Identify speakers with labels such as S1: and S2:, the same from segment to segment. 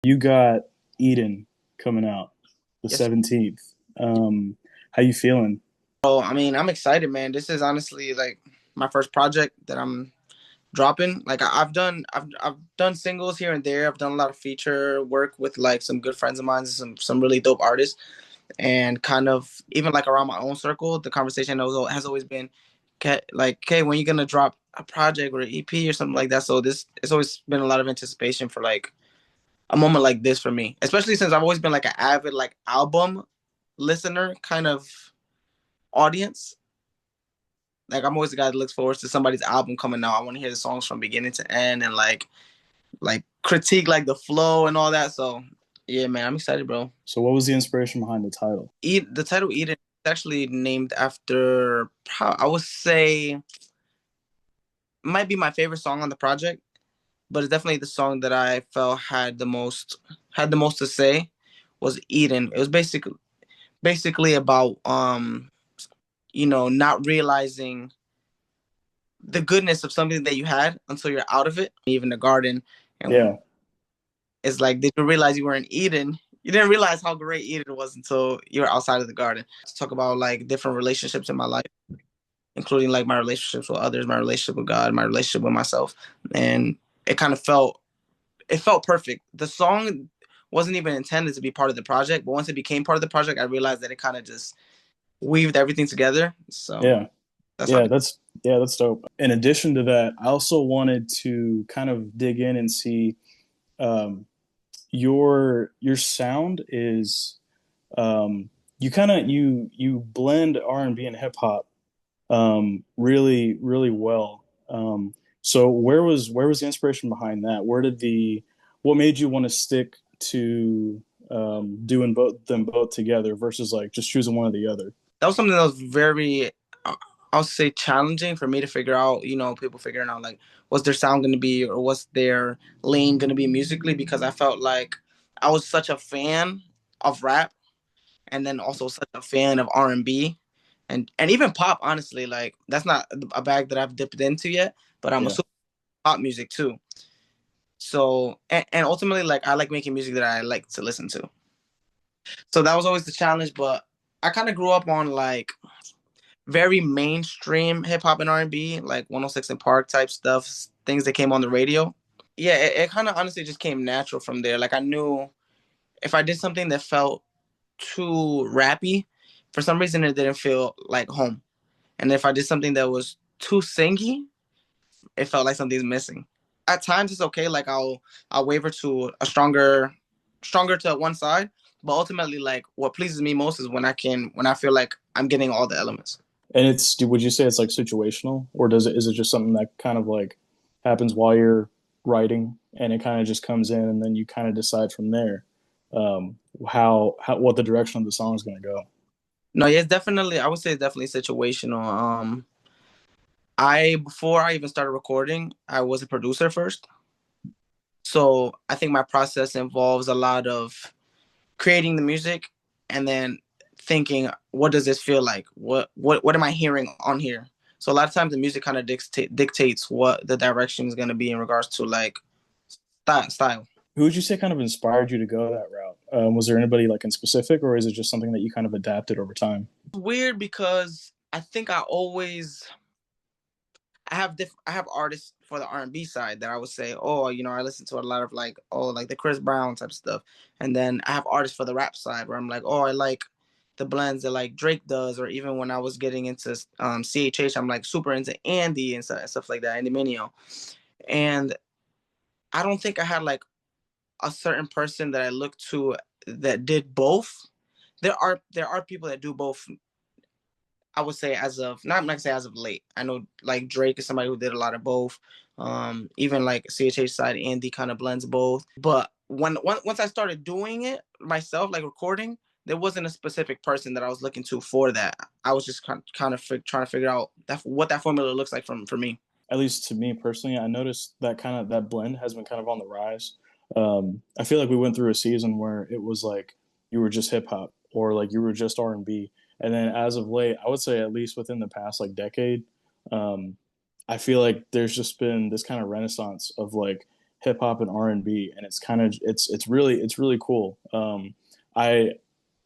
S1: You got Eden coming out the
S2: Yes.
S1: 17th. How you feeling?
S2: So, I mean, I'm excited, man. This is honestly like my first project that I'm dropping. Like I've done singles here and there. I've done a lot of feature work with like some good friends of mine, some really dope artists, and kind of even like around my own circle, the conversation has always been, like, okay, when you gonna drop a project or an EP or something like that. So this it's always been a lot of anticipation for like a moment like this for me, especially since I've always been like an avid like album listener kind of audience. Like I'm always the guy that looks forward to somebody's album coming out. I want to hear the songs from beginning to end and like critique like the flow and all that. So yeah, man, I'm excited, bro.
S1: So what was the inspiration behind the title?
S2: The title Eden is actually named after I would say might be my favorite song on the project, but it's definitely the song that I felt had the most to say was Eden. It was basically about not realizing the goodness of something that you had until you're out of it. Even the garden, and
S1: Yeah.
S2: it's like, did you realize you were in Eden? You didn't realize how great Eden was until you were outside of the garden. To talk about like different relationships in my life, including like my relationships with others, my relationship with God, my relationship with myself, and it kind of felt perfect. The song wasn't even intended to be part of the project, but once it became part of the project, I realized that it kind of just weaved everything together. So
S1: Yeah.
S2: that's how.
S1: Yeah, that's dope. In addition to that, I also wanted to kind of dig in and see um your sound is you kind of you blend R&B and hip hop really well. So where was the inspiration behind that? What made you want to stick to doing both together versus like just choosing one or the other?
S2: That was something that was very, I'll say, challenging for me to figure out. People figuring out like what's their sound going to be or what's their lane going to be musically, because I felt like I was such a fan of rap, and then also such a fan of R&B and even pop. Honestly, like that's not a bag that I've dipped into yet, but I'm a
S1: Yeah.
S2: super pop music too. So and ultimately, like I like making music that I like to listen to. So that was always the challenge, but I kind of grew up on like very mainstream hip hop and R&B, like 106 and Park type stuff, things that came on the radio. Yeah, it kind of honestly just came natural from there. Like I knew if I did something that felt too rappy, for some reason it didn't feel like home. And if I did something that was too singy, it felt like something's missing. At times it's okay, like I'll waver to a stronger to one side, but ultimately like what pleases me most is when I feel like I'm getting all the elements.
S1: And would you say it's like situational, or is it just something that kind of like happens while you're writing and it kind of just comes in and then you kind of decide from there what the direction of the song is going to go?
S2: No, yeah, it's definitely. I would say it's definitely situational. I before I even started recording, I was a producer first, so I think my process involves a lot of creating the music and then thinking, what does this feel like? What am I hearing on here? So a lot of times the music kind of dictates what the direction is going to be in regards to like style.
S1: Who would you say kind of inspired you to go that route? Was there anybody like in specific, or is it just something that you kind of adapted over time?
S2: It's weird because I think I have artists for the R&B side that I would say, oh, I listen to a lot of like, oh, like the Chris Brown type stuff, and then I have artists for the rap side where I'm like, oh, I like the blends that like Drake does, or even when I was getting into CHH, I'm like super into Andy and stuff like that, Andy Mineo, and I don't think I had like a certain person that I looked to that did both. There are people that do both. I would say as of not gonna say as of late. I know like Drake is somebody who did a lot of both. Even like CHH side, Andy kind of blends both. But once I started doing it myself, like recording, there wasn't a specific person that I was looking to for that. I was just kind of trying to figure out what that formula looks like for me.
S1: At least to me personally, I noticed that kind of that blend has been kind of on the rise. I feel like we went through a season where it was like you were just hip hop or like you were just R&B, and then as of late, I would say at least within the past like decade, um, I feel like there's just been this kind of renaissance of like hip hop and R&B, and it's kind of it's really cool. I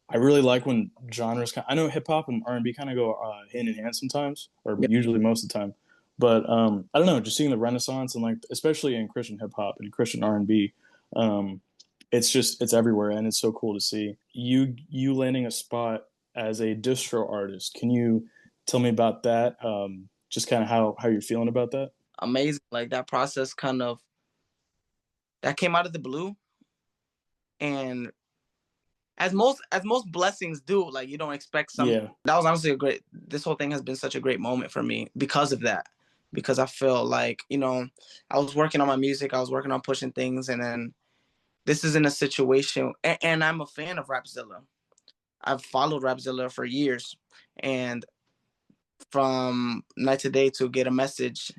S1: I really like when genres. I know hip hop and R&B kind of go hand in hand sometimes, or
S2: Yeah.
S1: usually most of the time. But I don't know, just seeing the renaissance and like especially in Christian hip hop and Christian R&B, um, it's everywhere, and it's so cool to see you landing a spot as a distro artist. Can you tell me about that? Just kind of how you're feeling about that?
S2: Amazing. Like that process kind of that came out of the blue, and as most blessings do, like you don't expect something.
S1: Yeah,
S2: That was honestly a great. This whole thing has been such a great moment for me because of that. Because I feel like I was working on my music, I was working on pushing things, and then this is in a situation, and I'm a fan of Rapzilla. I've followed Rapzilla for years, and from night to day to get a message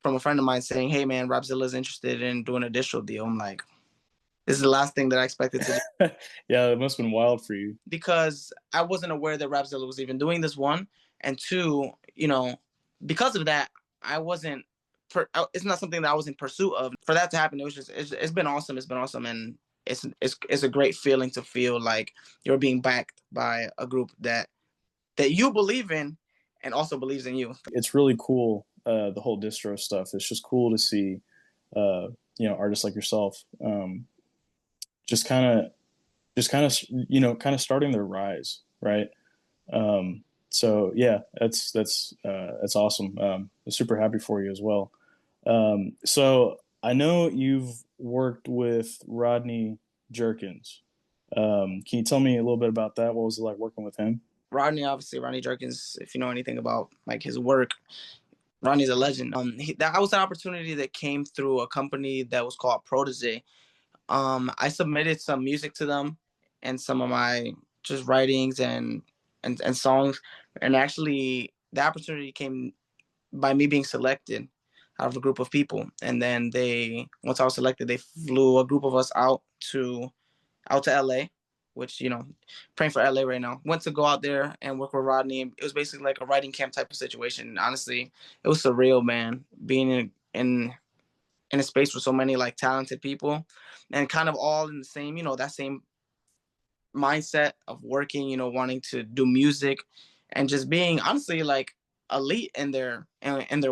S2: from a friend of mine saying, "Hey man, Rapzilla is interested in doing a distro deal." I'm like, this is the last thing that I expected to do
S1: yeah, it must have been wild for you.
S2: because I wasn't aware that Rapzilla was even doing this, one, and two, because of that, I wasn't. It's not something that I was in pursuit of. For that to happen, it's been awesome. It's been awesome, and it's a great feeling to feel like you're being backed by a group that you believe in and also believes in you.
S1: It's really cool. The whole distro stuff. It's just cool to see, artists like yourself, just kind of, kind of starting their rise, right? So yeah, that's awesome. I'm super happy for you as well. So I know you've worked with Rodney Jerkins. Can you tell me a little bit about that? What was it like working with him?
S2: Rodney Jerkins, if you know anything about like his work, Rodney's a legend. That was an opportunity that came through a company that was called Protege. I submitted some music to them and some of my just writings and songs, and actually the opportunity came by me being selected out of a group of people. And then once I was selected, they flew a group of us out to LA, which, praying for LA right now. Went to go out there and work with Rodney. It was basically like a writing camp type of situation. Honestly, it was surreal, man, being in a space with so many like talented people and kind of all in the same, that same mindset of working, wanting to do music and just being honestly like elite in their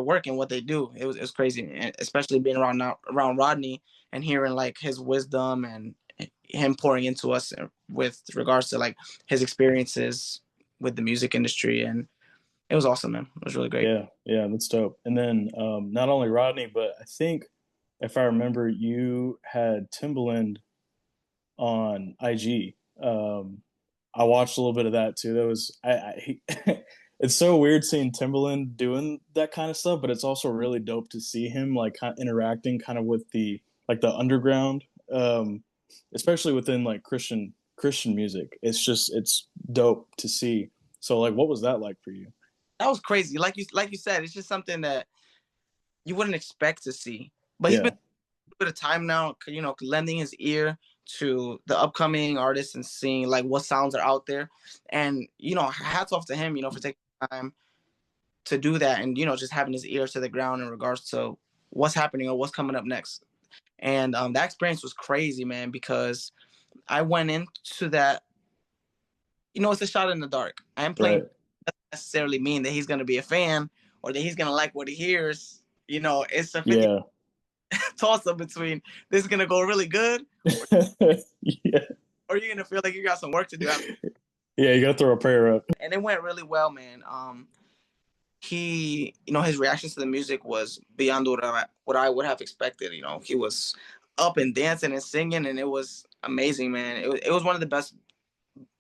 S2: work and what they do. It was crazy, especially being around Rodney and hearing like his wisdom and him pouring into us with regards to like his experiences with the music industry. And it was awesome, man. It was really great.
S1: Yeah, yeah, that's dope. And then not only Rodney, but I think if I remember, you had Timbaland on IG. I watched a little bit of that too. That was it's so weird seeing Timbaland doing that kind of stuff, but it's also really dope to see him like kind of interacting kind of with the underground, especially within like Christian music. It's dope to see. So like, what was that like for you?
S2: That was crazy. Like you said, it's just something that you wouldn't expect to see. But he's been
S1: Yeah,
S2: a bit of time now, lending his ear to the upcoming artists and seeing like what sounds are out there. And hats off to him, for taking time to do that and just having his ear to the ground in regards to what's happening or what's coming up next. And that experience was crazy, man, because I went into that. It's a shot in the dark. I am playing
S1: right.
S2: doesn't necessarily mean that he's going to be a fan or that he's going to like what he hears. It's a 50
S1: Yeah.
S2: toss up between this is going to go really good
S1: Yeah.
S2: or you're going to feel like you got some work to do.
S1: Yeah, you gotta throw a prayer up.
S2: And it went really well, man. His reactions to the music was beyond what I would have expected. He was up and dancing and singing, and it was amazing, man. It was one of the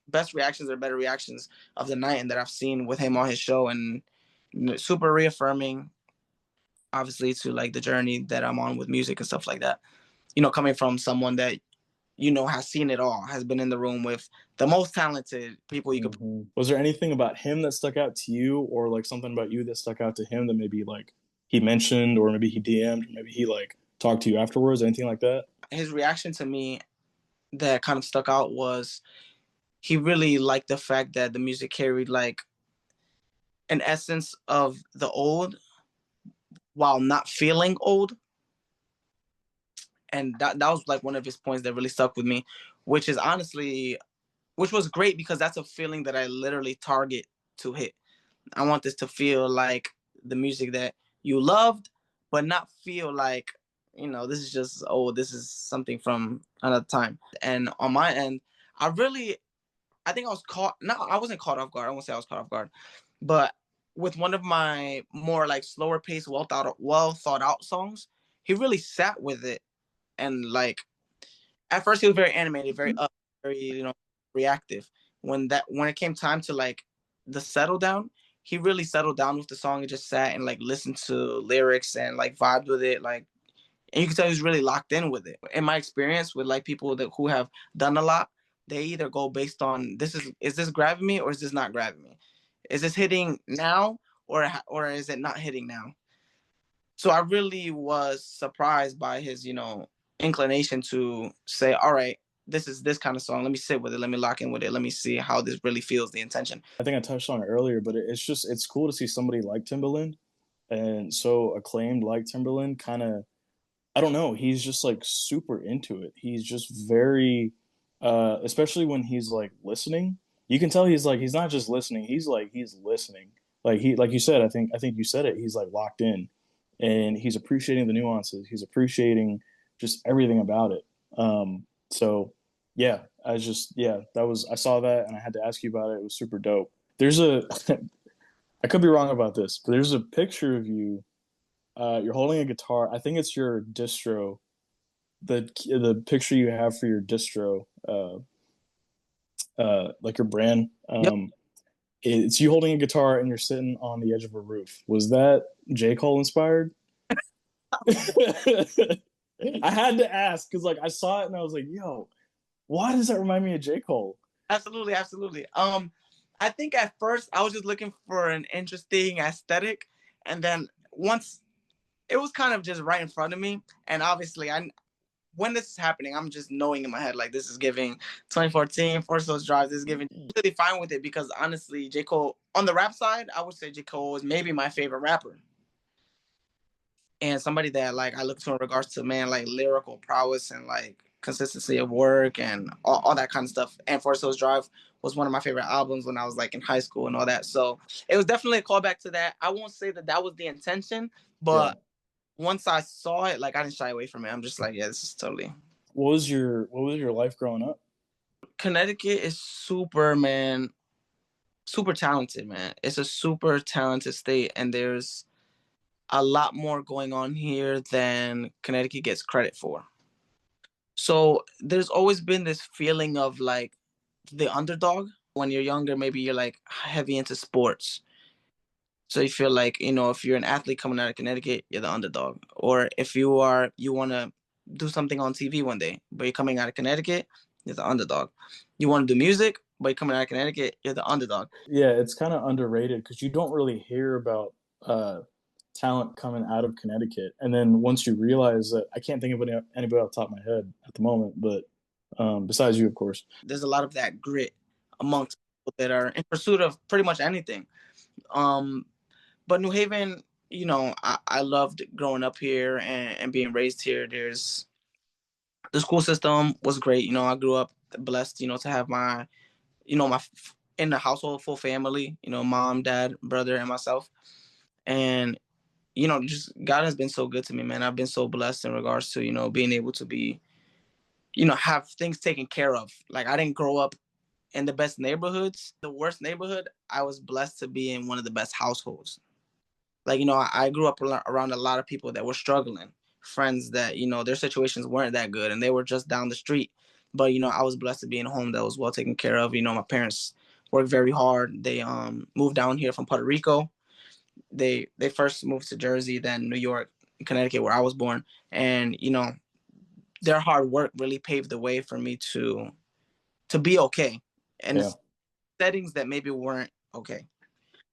S2: best reactions or better reactions of the night and that I've seen with him on his show, and super reaffirming, obviously, to like the journey that I'm on with music and stuff like that. Coming from someone that has seen it all, has been in the room with the most talented people you could.
S1: Mhm. Was there anything about him that stuck out to you, or like something about you that stuck out to him that maybe like he mentioned, or maybe he DM'd, or maybe he like talked to you afterwards, anything like that?
S2: His reaction to me that kind of stuck out was he really liked the fact that the music carried like an essence of the old while not feeling old. And that was like one of his points that really stuck with me, which is honestly, which was great because that's a feeling that I literally target to hit. I want this to feel like the music that you loved, but not feel like, this is just, oh, this is something from another time. And on my end, I think I was caught, no, I wasn't caught off guard. I won't say I was caught off guard, but with one of my more like slower paced, well thought out songs, he really sat with it. And like, at first he was very animated, very up, very, reactive. When it came time to like the settle down, he really settled down with the song and just sat and like listened to lyrics and like vibed with it, like, and you can tell he was really locked in with it. In my experience with like people who have done a lot, they either go based on, is this grabbing me or is this not grabbing me? Is this hitting now or is it not hitting now? So I really was surprised by his, inclination to say, all right, this is this kind of song. Let me sit with it. Let me lock in with it. Let me see how this really feels, the intention.
S1: I think I touched on it earlier, but it's cool to see somebody like Timbaland and so acclaimed like Timbaland kind of, I don't know, he's just like super into it. He's just very especially when he's like listening. You can tell he's not just listening, he's listening. Like you said, I think you said it, he's like locked in and he's appreciating the nuances. He's appreciating just everything about it. So yeah, I saw that and I had to ask you about it. It was super dope. There's a I could be wrong about this, but there's a picture of you. You're holding a guitar. I think it's your distro. The picture you have for your distro, like your brand.
S2: Yep.
S1: It's you holding a guitar and you're sitting on the edge of a roof. Was that J. Cole inspired? I had to ask because like I saw it and I was like, yo, why does that remind me of J. Cole?
S2: Absolutely, absolutely. I think at first I was just looking for an interesting aesthetic, and then once it was kind of just right in front of me, and obviously when this is happening, I'm just knowing in my head like this is giving 2014 Force Those Drives. This is giving really fine with it because honestly, J. Cole on the rap side, I would say J. Cole is maybe my favorite rapper. And somebody that like I look to in regards to man like lyrical prowess and like consistency of work and all that kind of stuff. And Force Those Drive was one of my favorite albums when I was like in high school and all that. So it was definitely a callback to that. I won't say that was the intention,
S1: Yeah.
S2: but once I saw it, like I didn't shy away from it. I'm just like, yeah, this is totally.
S1: What was your life growing up?
S2: Connecticut is super talented, man. It's a super talented state, and there's a lot more going on here than Connecticut gets credit for. So there's always been this feeling of like the underdog. When you're younger, maybe you're like heavy into sports. So you feel like, if you're an athlete coming out of Connecticut, you're the underdog. Or if you want to do something on TV one day, but you're coming out of Connecticut, you're the underdog. You want to do music, but you're coming out of Connecticut, you're the underdog.
S1: Yeah, it's kind of underrated because you don't really hear about talent coming out of Connecticut. And then once you realize that, I can't think of anybody off the top of my head at the moment, but besides you, of course.
S2: There's a lot of that grit amongst people that are in pursuit of pretty much anything. But New Haven, I loved growing up here and being raised here. The school system was great. I grew up blessed, to have my in the household full family, mom, dad, brother, and myself. And, just God has been so good to me, man. I've been so blessed in regards to, being able to be, have things taken care of. Like I didn't grow up in the best neighborhoods, the worst neighborhood. I was blessed to be in one of the best households. Like, I grew up around a lot of people that were struggling, friends that, their situations weren't that good and they were just down the street. But, I was blessed to be in a home that was well taken care of. My parents worked very hard. They moved down here from Puerto Rico. They first moved to Jersey, then New York, Connecticut, where I was born. And, their hard work really paved the way for me to be okay. And
S1: Yeah.
S2: the settings that maybe weren't okay. You know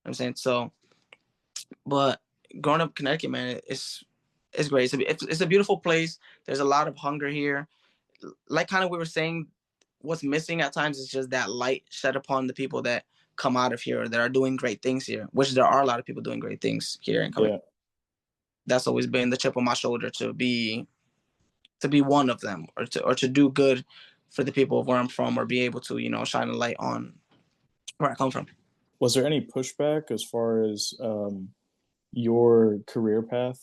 S2: what I'm saying? So, but growing up in Connecticut, man, it's great. It's a beautiful place. There's a lot of hunger here. Like kind of we were saying, what's missing at times is just that light shed upon the people that come out of here that are doing great things here, which there are a lot of people doing great things here and coming.
S1: Yeah.
S2: That's always been the chip on my shoulder to to be one of them, or to do good for the people of where I'm from, or be able to, you know, shine a light on where I come from.
S1: Was there any pushback as far as your career path?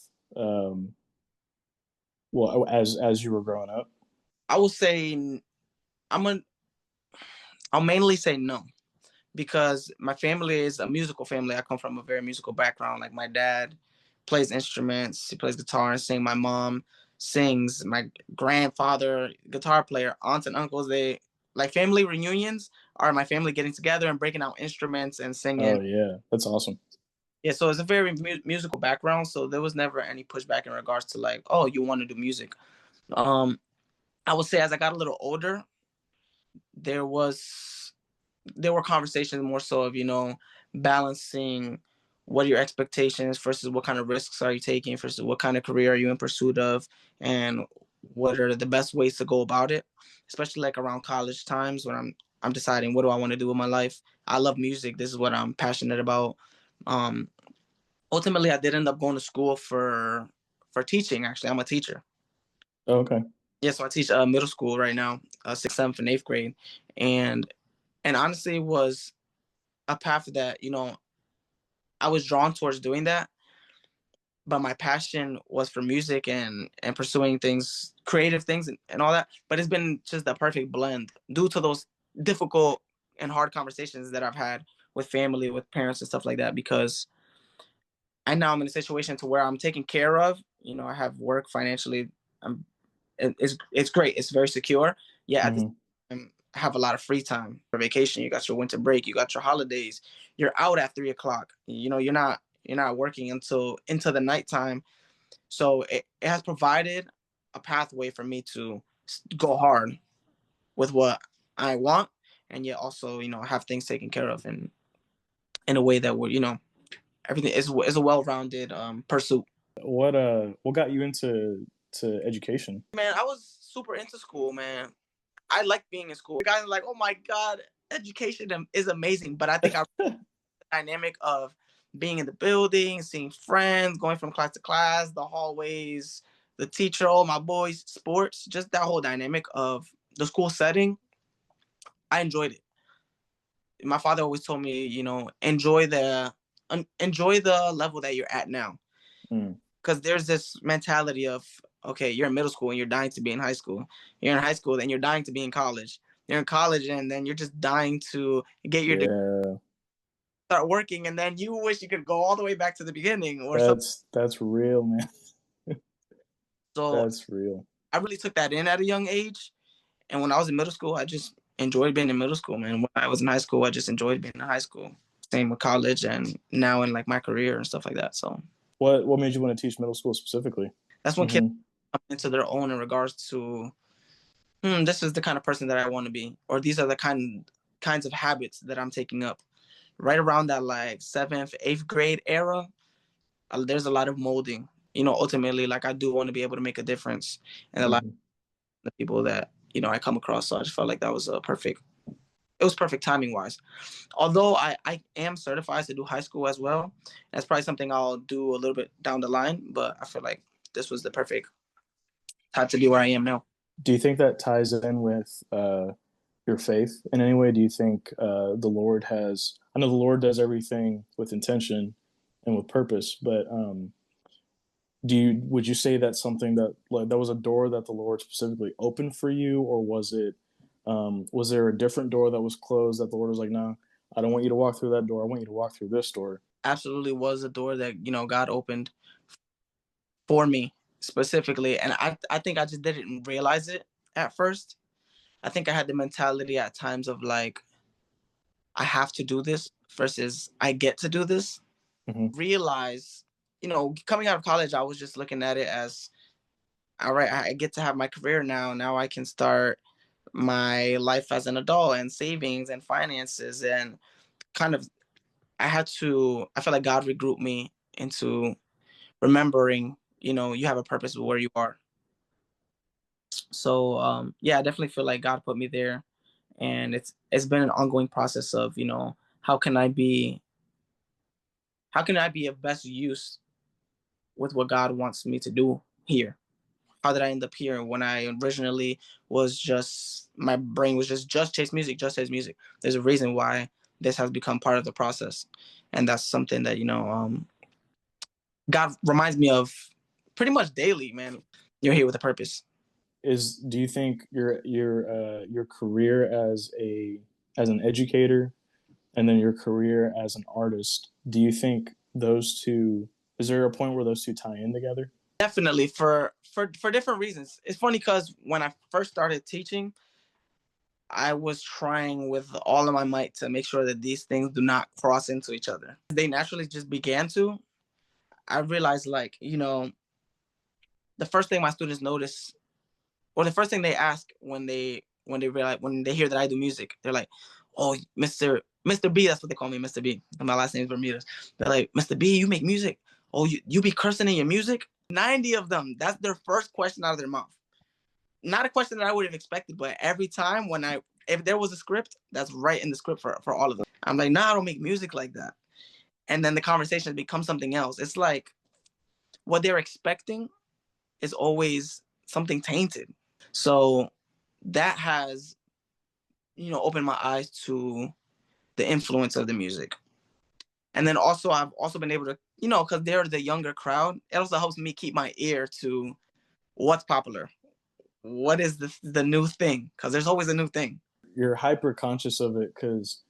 S1: Well, as you were growing up.
S2: I will say I'm a I'll mainly say no, because my family is a musical family. I come from a very musical background. Like my dad plays instruments, he plays guitar and sing. My mom sings. My grandfather, guitar player, aunts and uncles, they like family reunions are my family getting together and breaking out instruments and singing.
S1: Oh yeah, that's awesome.
S2: Yeah, so it's a very musical background. So there was never any pushback in regards to like, oh, you want to do music. Um, I would say as I got a little older, there was there were conversations more so of, you know, balancing what are your expectations versus what kind of risks are you taking versus what kind of career are you in pursuit of, and what are the best ways to go about it, especially like around college times when I'm deciding what do I want to do with my life. I love music, this is what I'm passionate about. um Ultimately I did end up going to school for teaching. Actually, I'm a teacher.
S1: Oh, okay.
S2: Yeah, so I teach middle school right now, sixth, seventh, and eighth grade. And and honestly it was a path that, you know, I was drawn towards doing that, but my passion was for music and pursuing things, creative things, and all that. But it's been just the perfect blend due to those difficult and hard conversations that I've had with family, with parents, and stuff like that. Because I now I'm in a situation to where I'm taken care of. You know, I have work financially. I'm it's great. It's very secure. Yeah, at the
S1: Hmm.
S2: same time, I have a lot of free time for vacation. You got your winter break. You got your holidays. You're out at 3 o'clock. You know, you're not working until into the nighttime. So it has provided a pathway for me to go hard with what I want, and yet also, you know, have things taken care of in a way that would, you know, everything is a well-rounded pursuit.
S1: What got you into to education?
S2: Man, I was super into school, man. I like being in school. The guys are like, oh my God, education is amazing. But I think our dynamic of being in the building, seeing friends, going from class to class, the hallways, the teacher, all my boys, sports, just that whole dynamic of the school setting, I enjoyed it. My father always told me, you know, enjoy the level that you're at now.
S1: Mm,
S2: Because there's this mentality of, okay, you're in middle school and you're dying to be in high school. You're in high school and you're dying to be in college. You're in college and then you're just dying to get your degree,
S1: yeah,
S2: start working, and then you wish you could go all the way back to the beginning or something.
S1: that's real, man.
S2: So
S1: That's real.
S2: I really took that in at a young age. And when I was in middle school, I just enjoyed being in middle school, man. When I was in high school, I just enjoyed being in high school. Same with college and now in like my career and stuff like that. So
S1: What made you want to teach middle school specifically?
S2: that's when kids
S1: Hmm.
S2: come into their own in regards to, this is the kind of person that I want to be, or these are the kinds of habits that I'm taking up. Right around that like seventh, eighth grade era, there's a lot of molding. You know, ultimately, like I do want to be able to make a difference in a lot
S1: Hmm.
S2: of the people that, you know, I come across. So I just felt like that was a perfect. It was perfect timing wise. Although I am certified to do high school as well. That's probably something I'll do a little bit down the line. But I feel like this was the perfect time to be where I am now.
S1: Do you think that ties in with your faith in any way? Do you think the Lord has? I know the Lord does everything with intention and with purpose, but would you say that's something that like that was a door that the Lord specifically opened for you, or was there a different door that was closed that the Lord was like, no, I don't want you to walk through that door. I want you to walk through this door.
S2: Absolutely was a door that, you know, God opened for me specifically. And I think I just didn't realize it at first. I think I had the mentality at times of like, I have to do this versus I get to do this.
S1: Hmm.
S2: Realize, you know, coming out of college, I was just looking at it as, all right, I get to have my career now. Now I can start my life as an adult and savings and finances and kind of, I feel like God regrouped me into remembering, you know, you have a purpose where you are. So yeah, I definitely feel like God put me there, and it's been an ongoing process of, you know, how can I be of best use with what God wants me to do here. how did I end up here when I originally was just, my brain was just chase music, just chase music. There's a reason why this has become part of the process. And that's something that, God reminds me of pretty much daily, man. You're here with a purpose.
S1: Do you think your career as an educator and then your career as an artist, do you think those two, is there a point where those two tie in together?
S2: Definitely for different reasons. It's funny because when I first started teaching, I was trying with all of my might to make sure that these things do not cross into each other. They naturally just began to. I realized, like, the first thing my students notice, or the first thing they ask when they realize, when they hear that I do music, they're like, "Oh, Mr. B," that's what they call me, Mr. B. And my last name is Bermudez. They're like, "Mr. B, you make music? Oh, you be cursing in your music?" 90 of them, that's their first question out of their mouth. Not a question that I would have expected, but every time if there was a script, that's right in the script for all of them. I'm like, "Nah, I don't make music like that." And then the conversation becomes something else. It's like what they're expecting is always something tainted. So that has, opened my eyes to the influence of the music. And then also, I've also been able to, because they're the younger crowd, it also helps me keep my ear to what's popular. What is the new thing? Because there's always a new thing.
S1: You're hyper conscious of it because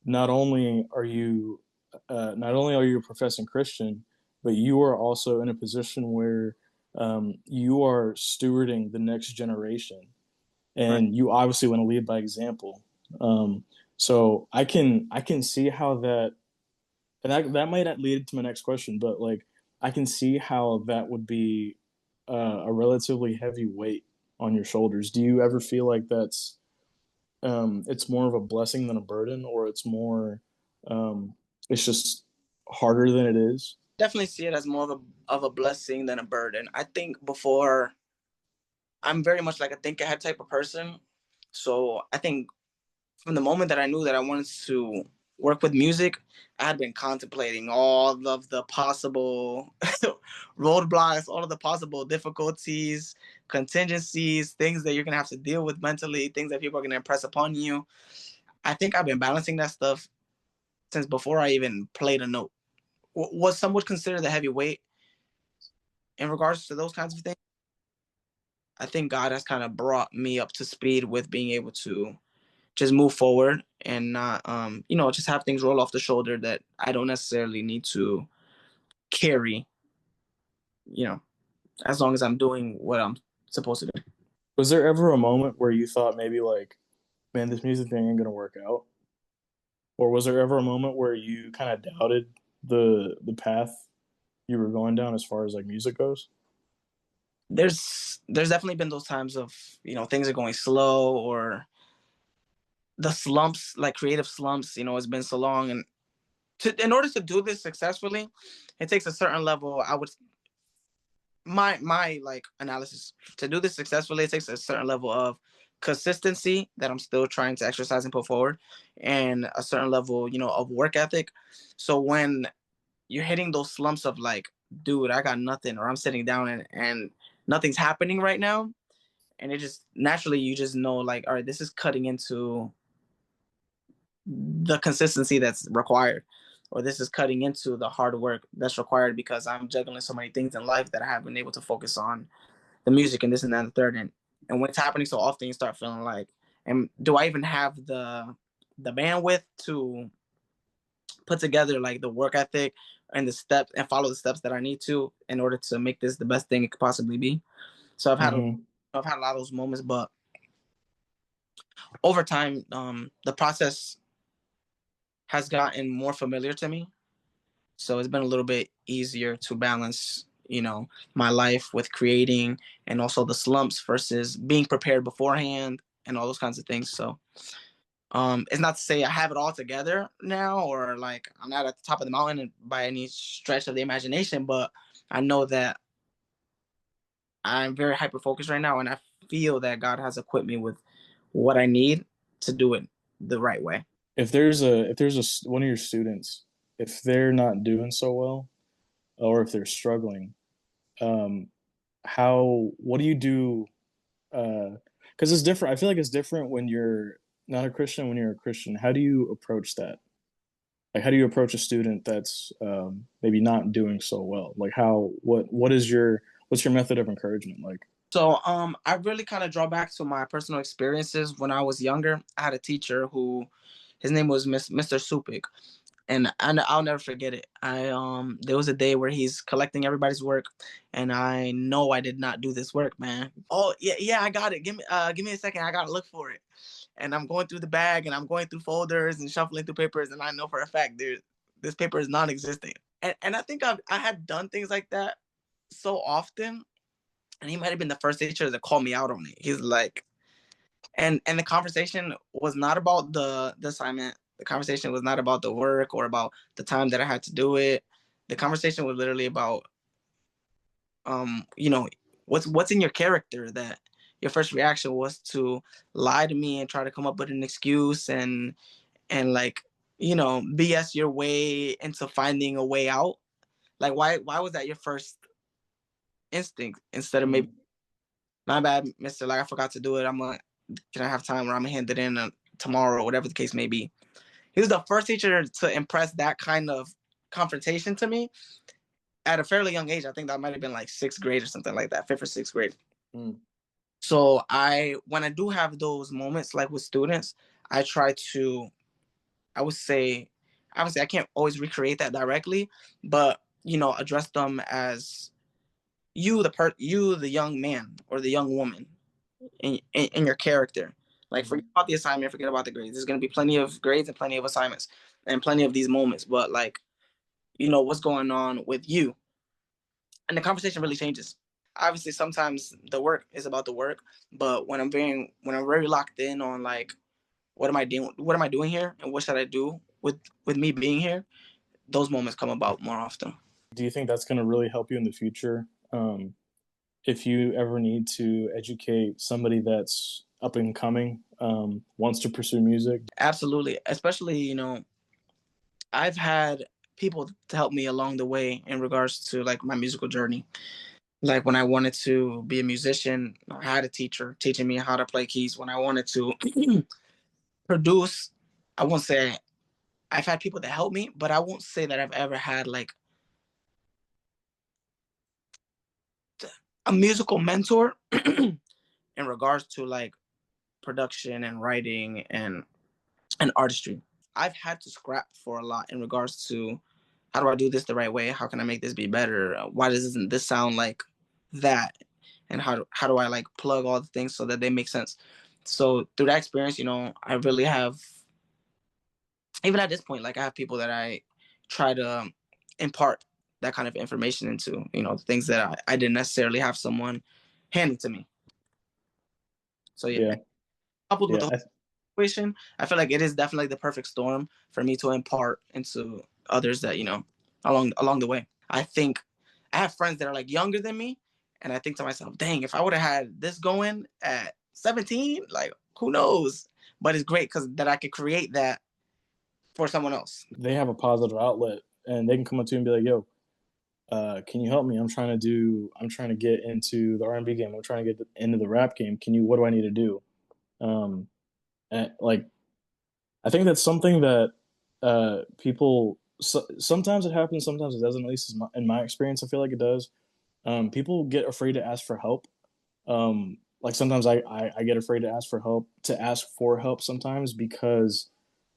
S1: not only are you not only are you a professing Christian, but you are also in a position where you are stewarding the next generation,
S2: Right.
S1: and you obviously want to lead by example. Um, so I can see how that, and that might not lead to my next question, but like I can see how that would be a relatively heavy weight on your shoulders. Do you ever feel like it's more of a blessing than a burden, or um, it's just harder than it is?
S2: Definitely see it as more of a blessing than a burden. I think before, I'm very much like a think ahead type of person. So I think from the moment that I knew that I wanted to work with music, I had been contemplating all of the possible roadblocks, all of the possible difficulties, contingencies, things that you're going to have to deal with mentally, things that people are going to impress upon you. I think I've been balancing that stuff since before I even played a note. What some would consider the heavy weight in regards to those kinds of things, I think God has kind of brought me up to speed with being able to just move forward and not just have things roll off the shoulder that I don't necessarily need to carry, you know, as long as I'm doing what I'm supposed to do.
S1: Was there ever a moment where you thought maybe like, man, this music thing ain't gonna work out? Or was there ever a moment where you kind of doubted the path you were going down as far as like music goes?
S2: There's definitely been those times of, things are going slow, or the slumps, like creative slumps, it's been so long, and in order to do this successfully, it takes a certain level, I would, my like analysis, to do this successfully, it takes a certain level of consistency that I'm still trying to exercise and put forward, and a certain level, of work ethic. So when you're hitting those slumps of like, dude, I got nothing, or I'm sitting down and nothing's happening right now, and it just naturally, you just know, like, all right, this is cutting into the consistency that's required, or this is cutting into the hard work that's required, because I'm juggling so many things in life that I haven't been able to focus on the music and this and that and the third. And when it's happening so often, you start feeling like, and do I even have the bandwidth to put together like the work ethic and the steps and follow the steps that I need to in order to make this the best thing it could possibly be. So
S1: Hmm.
S2: I've had a lot of those moments, but over time, the process has gotten more familiar to me. So it's been a little bit easier to balance, my life with creating, and also the slumps versus being prepared beforehand and all those kinds of things. So it's not to say I have it all together now, or like I'm not at the top of the mountain by any stretch of the imagination, but I know that I'm very hyper focused right now, and I feel that God has equipped me with what I need to do it the right way.
S1: If there's one of your students, if they're not doing so well, or if they're struggling, um, what do you do? Because it's different. I feel like it's different when you're not a Christian, when you're a Christian. How do you approach that? Like, how do you approach a student that's maybe not doing so well? Like, what's your method of encouragement like?
S2: So I really kind of draw back to my personal experiences when I was younger. I had a teacher who, his name was Mr. Supik, and I'll never forget it. I there was a day where he's collecting everybody's work, and I know I did not do this work, man. Oh yeah, yeah, I got it. Give me a second. I gotta look for it. And I'm going through the bag, and I'm going through folders and shuffling through papers, and I know for a fact this paper is non-existent. And I think I had done things like that so often, and he might have been the first teacher to call me out on it. He's like, and the conversation was not about the assignment. The conversation was not about the work or about the time that I had to do it. The conversation was literally about you know, what's in your character, that your first reaction was to lie to me and try to come up with an excuse and like, you know, BS your way into finding a way out. Like why was that your first instinct instead of maybe,
S1: Mm.
S2: my bad, mister, like I forgot to do it. Can I have time where I'm gonna hand it in tomorrow or whatever the case may be. He was the first teacher to impress that kind of confrontation to me at a fairly young age. I think that might have been like sixth grade or something like that, fifth or sixth grade.
S1: Mm.
S2: So when I do have those moments, like with students, I try to, I would say, obviously I can't always recreate that directly, but you know, address them as you, the young man or the young woman in your character. Like,
S1: Mm-hmm.
S2: forget about the assignment, forget about the grades. There's going to be plenty of grades and plenty of assignments and plenty of these moments. But like, you know, what's going on with you? And the conversation really changes. Obviously, sometimes the work is about the work, but when I'm very locked in on like, what am I doing? What am I doing here? And what should I do with me being here? Those moments come about more often.
S1: Do you think that's going to really help you in the future? If you ever need to educate somebody that's up and coming, wants to pursue music?
S2: Absolutely. Especially, you know, I've had people to help me along the way in regards to like my musical journey. Like when I wanted to be a musician, I had a teacher teaching me how to play keys. When I wanted to produce, I won't say I've had people that help me, but I won't say that I've ever had like a musical mentor in regards to like production and writing and artistry. I've had to scrap for a lot in regards to, how do I do this the right way? How can I make this be better? Why doesn't this sound like that? And how do I like plug all the things so that they make sense? So through that experience, you know, I really have, even at this point, like I have people that I try to impart that kind of information into, you know, things that I didn't necessarily have someone handing to me. So yeah,
S1: Yeah,
S2: coupled with
S1: yeah,
S2: the situation, I feel like it is definitely the perfect storm for me to impart into others that, you know, along the way. I think I have friends that are like younger than me, and I think to myself, dang, if I would have had this going at 17, like who knows? But it's great because that I could create that for someone else.
S1: they have a positive outlet, and they can come up to you and be like, "Yo, can you help me? I'm trying to get into the R&B game. I'm trying to get into the rap game. What do I need to do?" Um, and like, I think that's something that people. Sometimes it happens, sometimes it doesn't. At least in my experience, I feel like it does. People get afraid to ask for help. Like sometimes I get afraid to ask for help, sometimes because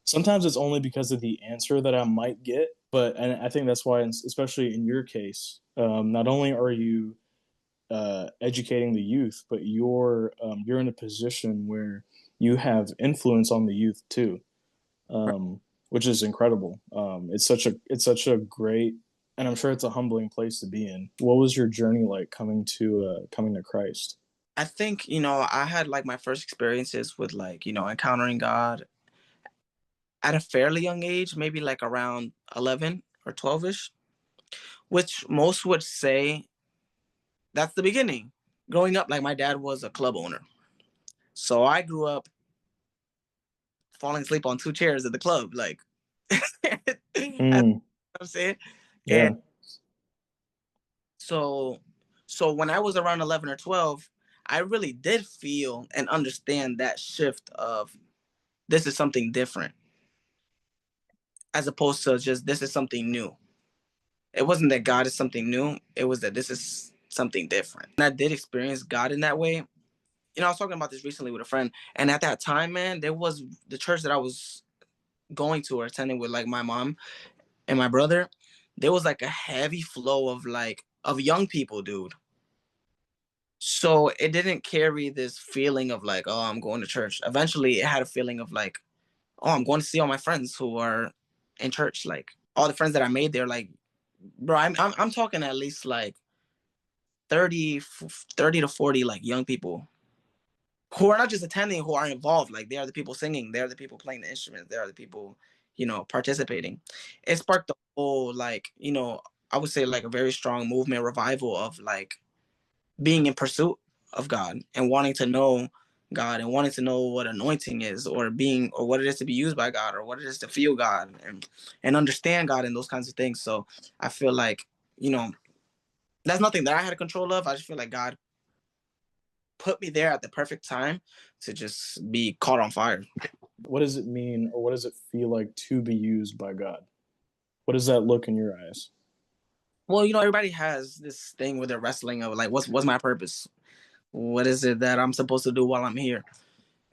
S1: sometimes it's only because of the answer that I might get. But and I think that's why, especially in your case, not only are you educating the youth, but you're in a position where you have influence on the youth too, which is incredible. It's such a great, and I'm sure it's a humbling place to be in. What was your journey like coming to Christ?
S2: I think, you know, I had like my first experiences with like, you know, encountering God at a fairly young age, maybe like around 11 or 12ish, which most would say that's the beginning. Growing up, like my dad was a club owner. So I grew up falling asleep on two chairs at the club. Like, that's what
S1: Mm,
S2: I'm saying. And
S1: yeah.
S2: so So when I was around 11 or 12, I really did feel and understand that shift of this is something different, as opposed to just this is something new. It wasn't that God is something new, it was that this is something different. And I did experience God in that way. I was talking about this recently with a friend, and at that time, man, there was the church that I was going to or attending with like my mom and my brother. There was like a heavy flow of young people, dude. So it didn't carry this feeling of like, oh, I'm going to church. Eventually, it had a feeling of like, oh, I'm going to see all my friends who are in church. Like all the friends that I made there, like, bro, I'm talking at least like 30 to 40 like young people who are not just attending, who are involved. Like they are the people singing, they are the people playing the instruments, they are the people, participating. It sparked the whole I would say like a very strong movement revival of like being in pursuit of God and wanting to know God and wanting to know what anointing is or what it is to be used by God or what it is to feel God and understand God and those kinds of things. So I feel like, that's nothing that I had control of. I just feel like God put me there at the perfect time to just be caught on fire.
S1: What does it mean, or what does it feel like to be used by God? What does that look in your eyes?
S2: Well, everybody has this thing where they're wrestling of like, what's my purpose? What is it that I'm supposed to do while I'm here?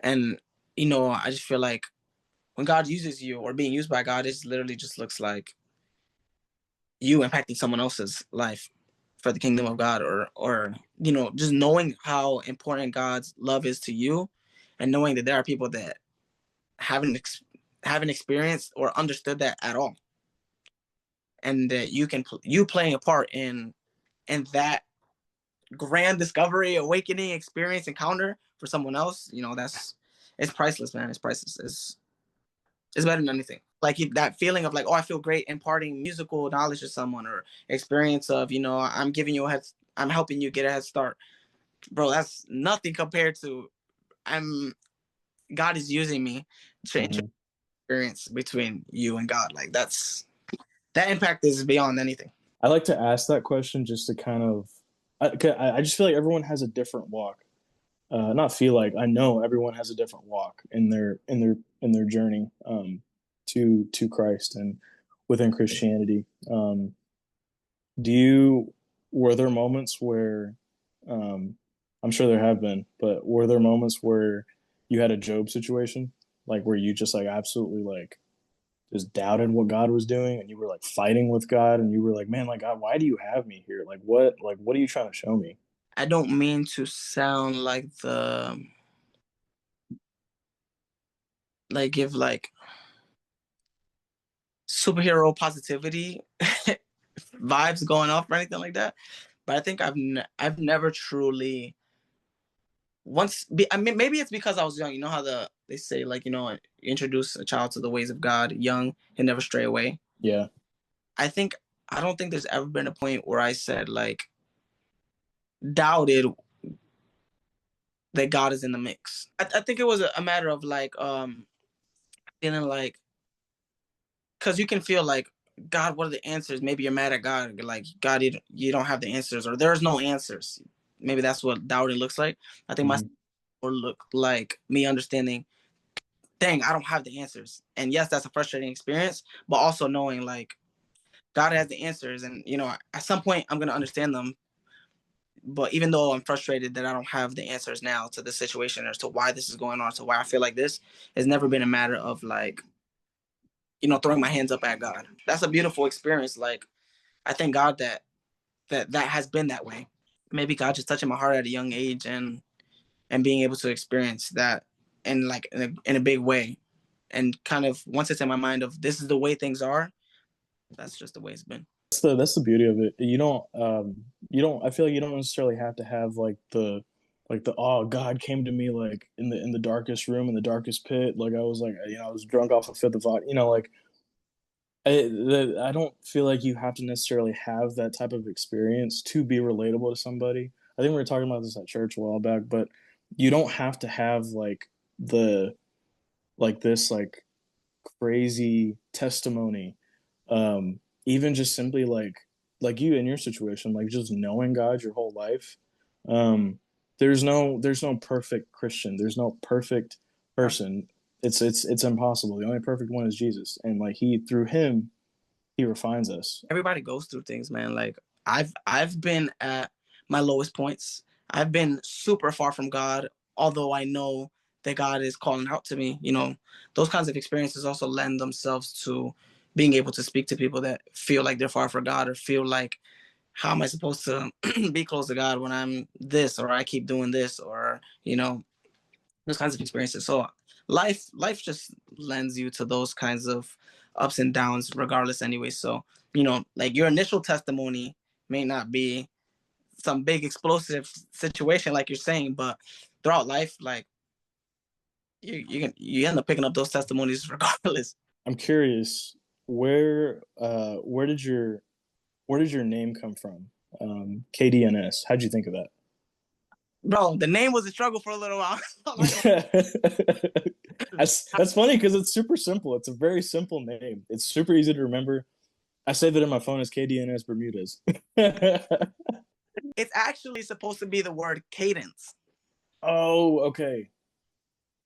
S2: And I just feel like when God uses you or being used by God, it literally just looks like you impacting someone else's life for the kingdom of God, or just knowing how important God's love is to you, and knowing that there are people that haven't experienced or understood that at all, and that you playing a part in that grand discovery, awakening, experience, encounter for someone else. It's priceless, man. It's priceless. It's better than anything. Like that feeling of like, oh, I feel great imparting musical knowledge to someone, or experience of, I'm helping you get a head start, bro. That's nothing compared to I'm. God is using me to
S1: Mm-hmm.
S2: experience between you and God. Like that impact is beyond anything.
S1: I like to ask that question just to kind of, I just feel like everyone has a different walk. Not feel like, I know everyone has a different walk in their journey to Christ and within Christianity. Do you Were there moments where, um, I'm sure there have been, but were there moments where you had a Job situation, like where you just like absolutely like just doubted what God was doing, and you were like fighting with God, and you were like, man, like God, why do you have me here? What are you trying to show me?
S2: I don't mean to sound like give like superhero positivity vibes going off or anything like that, but I think I've never truly I mean, maybe it's because I was young. You know how they say like, introduce a child to the ways of God young and never stray away.
S1: Yeah.
S2: I think I don't think there's ever been a point where I said like doubted that God is in the mix. I think it was a matter of like feeling like, because you can feel like, God, what are the answers? Maybe you're mad at God, like God, you don't have the answers, or there's no answers. Maybe that's what doubting looks like. I think my
S1: Mm-hmm.
S2: or look like me understanding, dang, I don't have the answers. And yes, that's a frustrating experience, but also knowing like God has the answers, and at some point I'm gonna understand them. But even though I'm frustrated that I don't have the answers now to the situation as to why this is going on, to why I feel like this, it's never been a matter of like, throwing my hands up at God. That's a beautiful experience. Like I thank God that has been that way. Maybe God just touching my heart at a young age, and being able to experience that in like in a big way, and kind of once it's in my mind of this is the way things are, that's just the way it's been.
S1: That's the beauty of it. You don't I feel like you don't necessarily have to have like the oh God came to me like in the darkest room, in the darkest pit, like I was like, I was drunk off a fifth of vodka, like I don't feel like you have to necessarily have that type of experience to be relatable to somebody. I think we were talking about this at church a while back, but you don't have to have the this crazy testimony. Even just simply like like you in your situation, like just knowing God your whole life, um, there's no perfect Christian. There's no perfect person. It's impossible. The only perfect one is Jesus, and like he through him he refines us.
S2: Everybody goes through things, man. Like I've been at my lowest points. I've been super far from God, although I know that God is calling out to me. You know, those kinds of experiences also lend themselves to being able to speak to people that feel like they're far from God, or feel like, how am I supposed to be close to God when I'm this, or I keep doing this, or those kinds of experiences. So life just lends you to those kinds of ups and downs regardless anyway. So, like your initial testimony may not be some big explosive situation like you're saying, but throughout life, like you end up picking up those testimonies regardless.
S1: I'm curious, where did your name come from? KDNS. How'd you think of that?
S2: Bro, the name was a struggle for a little while.
S1: That's funny because it's super simple. It's a very simple name. It's super easy to remember. I save it in my phone as KDNS Bermudez.
S2: It's actually supposed to be the word cadence,
S1: Oh, okay.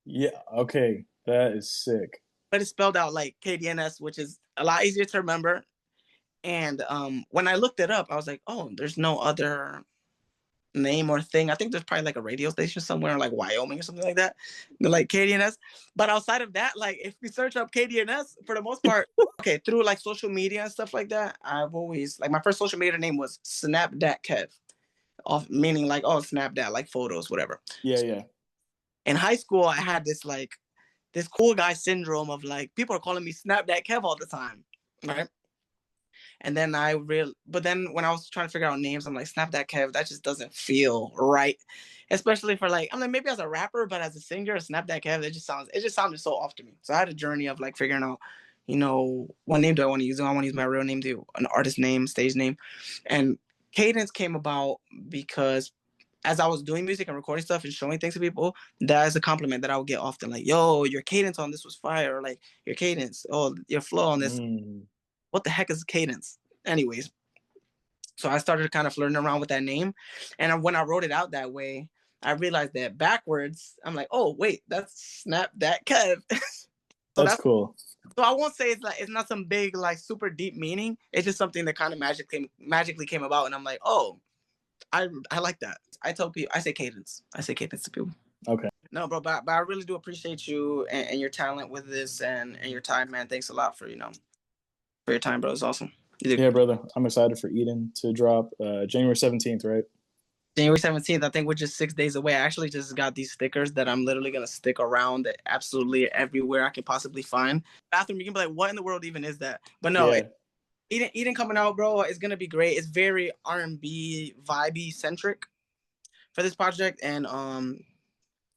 S1: Yeah, okay. That is sick.
S2: but it's spelled out like KDNS, which is a lot easier to remember. And when I looked it up, I was like, oh, there's no other name or thing. I think there's probably like a radio station somewhere in like Wyoming or something like that. They're like KDNS. But outside of that, like if you search up KDNS, for the most part, okay, through like social media and stuff like that, I've always, like, my first social media name was SnapDat off meaning like, oh, Snapdat, like photos, whatever.
S1: Yeah, yeah.
S2: In high school, I had this cool guy syndrome of like people are calling me Snapdat all the time, right? And then but then when I was trying to figure out names, I'm like, Snap That Kev, that just doesn't feel right. Especially for like, I'm like, maybe as a rapper, but as a singer, Snap That Kev, it just sounded so off to me. So I had a journey of like figuring out, what name do I want to use? Do I want to use my real name, an artist name, stage name? And Cadence came about because as I was doing music and recording stuff and showing things to people, that is a compliment that I would get often. Like, yo, your cadence on this was fire. Or like, your cadence, oh, your flow on this,
S1: Mm,
S2: what the heck is cadence? Anyways, so I started kind of flirting around with that name. And when I wrote it out that way, I realized that backwards, I'm like, oh, wait, that's Snap That Kev. so
S1: that's
S2: that's
S1: cool.
S2: so I won't say it's not some big, like, super deep meaning. It's just something that kind of magically came about. And I'm like, oh, I like that. I tell people, I say cadence. I say cadence to people.
S1: Okay.
S2: No, bro, but I really do appreciate you and your talent with this and your time, man. Thanks a lot for your time, bro. It's awesome.
S1: Yeah, brother. I'm excited for Eden to drop January 17th, right?
S2: January 17th, I think we're just 6 days away. I actually just got these stickers that I'm literally going to stick around absolutely everywhere I can possibly find. Bathroom, you can be like, what in the world even is that? But no,
S1: Yeah.
S2: Eden coming out, bro, is going to be great. It's very R&B vibey centric for this project. And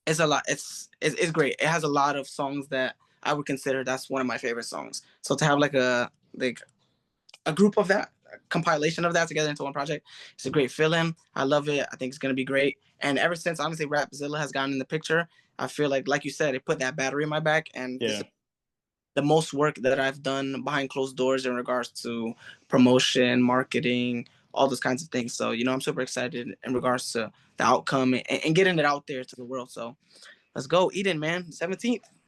S2: it's a lot. It's great. It has a lot of songs that I would consider that's one of my favorite songs. So to have like a group of that, a compilation of that together into one project, it's a great feeling. I love it. I think it's gonna be great. And ever since honestly Rapzilla has gotten in the picture, I feel like you said, it put that battery in my back. And this
S1: Yeah.
S2: is the most work that I've done behind closed doors in regards to promotion, marketing, all those kinds of things. So I'm super excited in regards to the outcome and getting it out there to the world. So let's go, Eden, man. 17th.